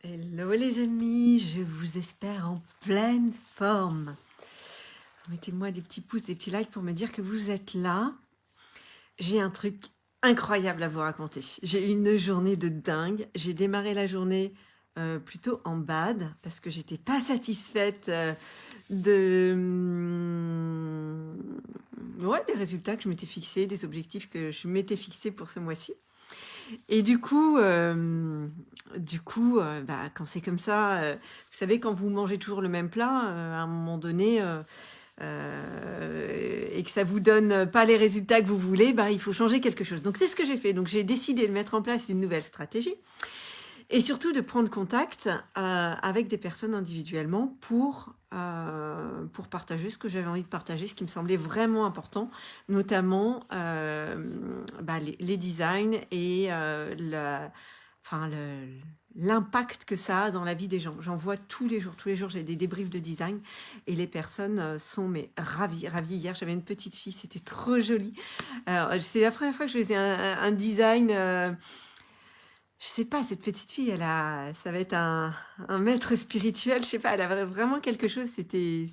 Hello les amis, je vous espère en pleine forme. Mettez-moi des petits pouces, des petits likes pour me dire que vous êtes là. J'ai un truc incroyable à vous raconter. J'ai eu une journée de dingue. J'ai démarré la journée plutôt en bad parce que j'étais pas satisfaite des résultats que je m'étais fixés, des objectifs que je m'étais fixés pour ce mois-ci. Et quand c'est comme ça, vous savez, quand vous mangez toujours le même plat, à un moment donné, et que ça vous donne pas les résultats que vous voulez, il faut changer quelque chose. Donc c'est ce que j'ai fait. Donc j'ai décidé de mettre en place une nouvelle stratégie et surtout de prendre contact avec des personnes individuellement pour partager ce que j'avais envie de partager, ce qui me semblait vraiment important, notamment les designs et l'impact que ça a dans la vie des gens. J'en vois tous les jours j'ai des débriefs de design et les personnes sont ravies. Hier, j'avais une petite fille, c'était trop joli. Alors, c'est la première fois que je faisais un design. Je sais pas, cette petite fille, ça va être un maître spirituel, je sais pas, elle avait vraiment quelque chose, c'était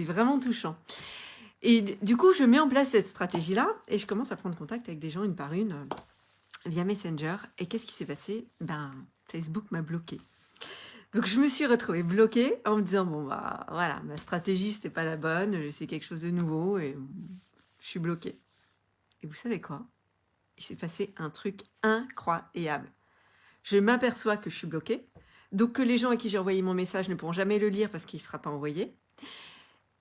vraiment touchant. Et du coup, je mets en place cette stratégie-là et je commence à prendre contact avec des gens une par une via Messenger. Et qu'est-ce qui s'est passé? Facebook m'a bloquée. Donc je me suis retrouvée bloquée en me disant, voilà, ma stratégie, c'était pas la bonne, j'essaie quelque chose de nouveau et je suis bloquée. Et vous savez quoi? Il s'est passé un truc incroyable. Je m'aperçois que je suis bloquée, donc que les gens à qui j'ai envoyé mon message ne pourront jamais le lire parce qu'il ne sera pas envoyé.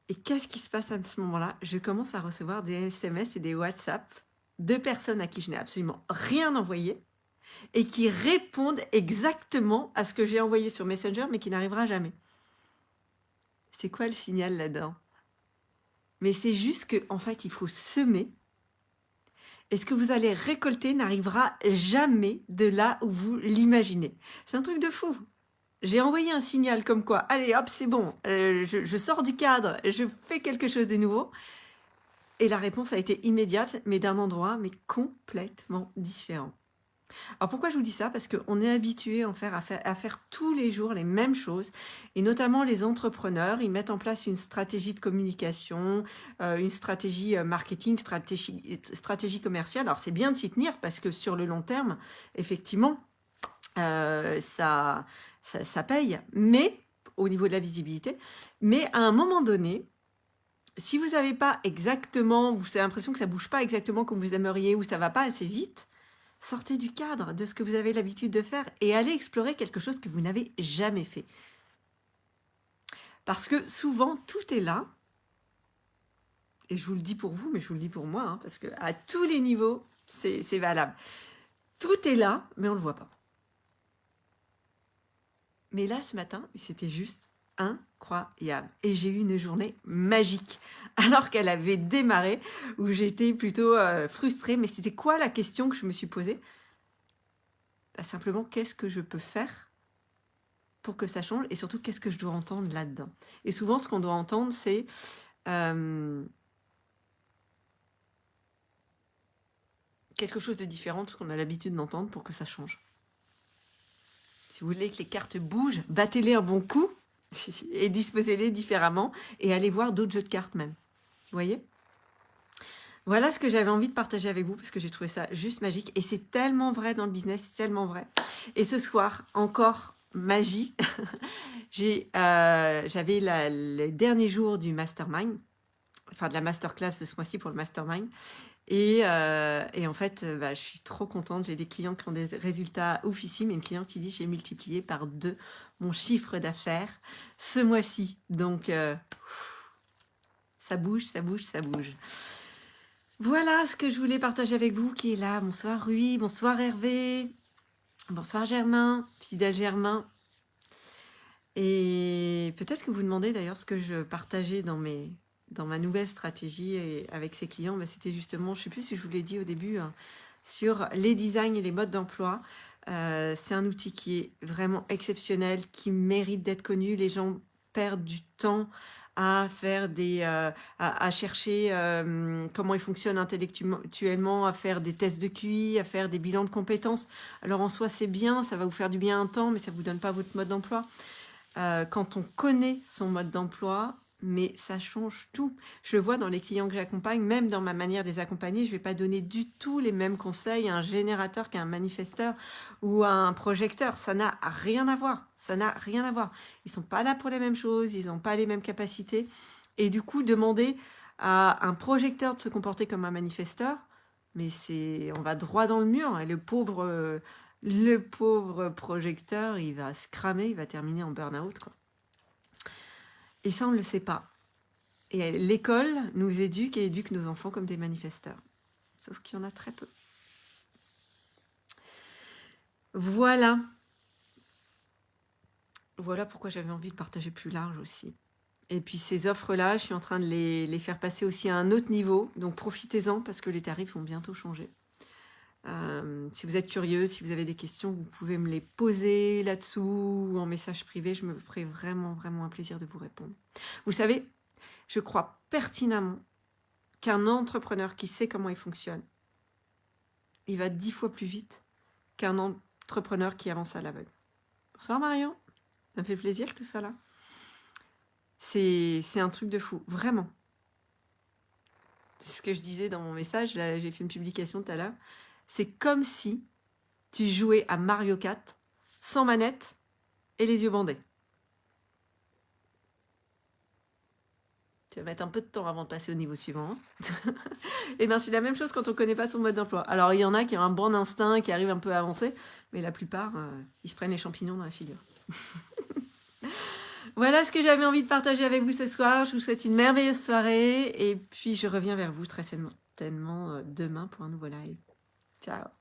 Et qu'est-ce qui se passe à ce moment-là? Je commence à recevoir des SMS et des WhatsApp de personnes à qui je n'ai absolument rien envoyé et qui répondent exactement à ce que j'ai envoyé sur Messenger mais qui n'arrivera jamais. C'est quoi le signal là-dedans? Mais c'est juste qu'en fait, il faut semer. Et ce que vous allez récolter n'arrivera jamais de là où vous l'imaginez. C'est un truc de fou. J'ai envoyé un signal comme quoi, allez hop, c'est bon, je sors du cadre, je fais quelque chose de nouveau. Et la réponse a été immédiate, mais d'un endroit, mais complètement différent. Alors pourquoi je vous dis ça? Parce qu'on est habitué à faire tous les jours les mêmes choses. Et notamment les entrepreneurs, ils mettent en place une stratégie de communication, une stratégie marketing, stratégie commerciale. Alors c'est bien de s'y tenir parce que sur le long terme, effectivement, ça paye, mais au niveau de la visibilité. Mais à un moment donné, si vous n'avez pas exactement, vous avez l'impression que ça bouge pas exactement comme vous aimeriez ou ça va pas assez vite, sortez du cadre de ce que vous avez l'habitude de faire et allez explorer quelque chose que vous n'avez jamais fait. Parce que souvent, tout est là. Et je vous le dis pour vous, mais je vous le dis pour moi, hein, parce que à tous les niveaux, c'est valable. Tout est là, mais on ne le voit pas. Mais là, ce matin, c'était juste incroyable. Et j'ai eu une journée magique, alors qu'elle avait démarré, où j'étais plutôt frustrée. Mais c'était quoi la question que je me suis posée? Simplement, qu'est-ce que je peux faire pour que ça change? Et surtout, qu'est-ce que je dois entendre là-dedans? Et souvent, ce qu'on doit entendre, c'est quelque chose de différent de ce qu'on a l'habitude d'entendre pour que ça change. Si vous voulez que les cartes bougent, battez-les un bon coup et disposez-les différemment et allez voir d'autres jeux de cartes même. Vous voyez? Voilà ce que j'avais envie de partager avec vous parce que j'ai trouvé ça juste magique et c'est tellement vrai dans le business, c'est tellement vrai. Et ce soir, encore magie, j'avais les derniers jours du mastermind, enfin de la masterclass de ce mois-ci pour le mastermind. Et en fait, je suis trop contente. J'ai des clients qui ont des résultats oufissimes et une cliente qui dit j'ai multiplié par 2 mon chiffre d'affaires ce mois-ci. Donc, ça bouge, ça bouge, ça bouge. Voilà ce que je voulais partager avec vous qui est là. Bonsoir Rui, bonsoir Hervé, bonsoir Germain, fidèle Germain. Et peut-être que vous demandez d'ailleurs ce que je partageais dans ma nouvelle stratégie et avec ces clients. C'était justement, je ne sais plus si je vous l'ai dit au début, sur les designs et les modes d'emploi. C'est un outil qui est vraiment exceptionnel, qui mérite d'être connu. Les gens perdent du temps à faire à chercher comment ils fonctionnent intellectuellement, à faire des tests de QI, à faire des bilans de compétences. Alors en soi, c'est bien, ça va vous faire du bien un temps, mais ça ne vous donne pas votre mode d'emploi. Quand on connaît son mode d'emploi, mais ça change tout. Je le vois dans les clients que j'accompagne, même dans ma manière de les accompagner, je ne vais pas donner du tout les mêmes conseils à un générateur qu'à un manifesteur ou à un projecteur. Ça n'a rien à voir. Ça n'a rien à voir. Ils ne sont pas là pour les mêmes choses, ils n'ont pas les mêmes capacités. Et du coup, demander à un projecteur de se comporter comme un manifesteur, mais on va droit dans le mur. Et le pauvre projecteur, il va se cramer, il va terminer en burn-out, quoi. Et ça, on ne le sait pas. Et l'école nous éduque et éduque nos enfants comme des manifesteurs. Sauf qu'il y en a très peu. Voilà. Voilà pourquoi j'avais envie de partager plus large aussi. Et puis ces offres-là, je suis en train de les faire passer aussi à un autre niveau. Donc profitez-en parce que les tarifs vont bientôt changer. Si vous êtes curieux, si vous avez des questions, vous pouvez me les poser là-dessous ou en message privé. Je me ferai vraiment, vraiment un plaisir de vous répondre. Vous savez, je crois pertinemment qu'un entrepreneur qui sait comment il fonctionne, il va 10 fois plus vite qu'un entrepreneur qui avance à l'aveugle. Bonsoir Marion, ça me fait plaisir que tu sois là. C'est un truc de fou, vraiment. C'est ce que je disais dans mon message, là, j'ai fait une publication tout à l'heure. C'est comme si tu jouais à Mario Kart sans manette et les yeux bandés. Tu vas mettre un peu de temps avant de passer au niveau suivant. Et bien c'est la même chose quand on ne connaît pas son mode d'emploi. Alors il y en a qui ont un bon instinct, qui arrivent un peu à avancer, mais la plupart, ils se prennent les champignons dans la figure. Voilà ce que j'avais envie de partager avec vous ce soir. Je vous souhaite une merveilleuse soirée et puis je reviens vers vous très certainement demain pour un nouveau live. Ciao.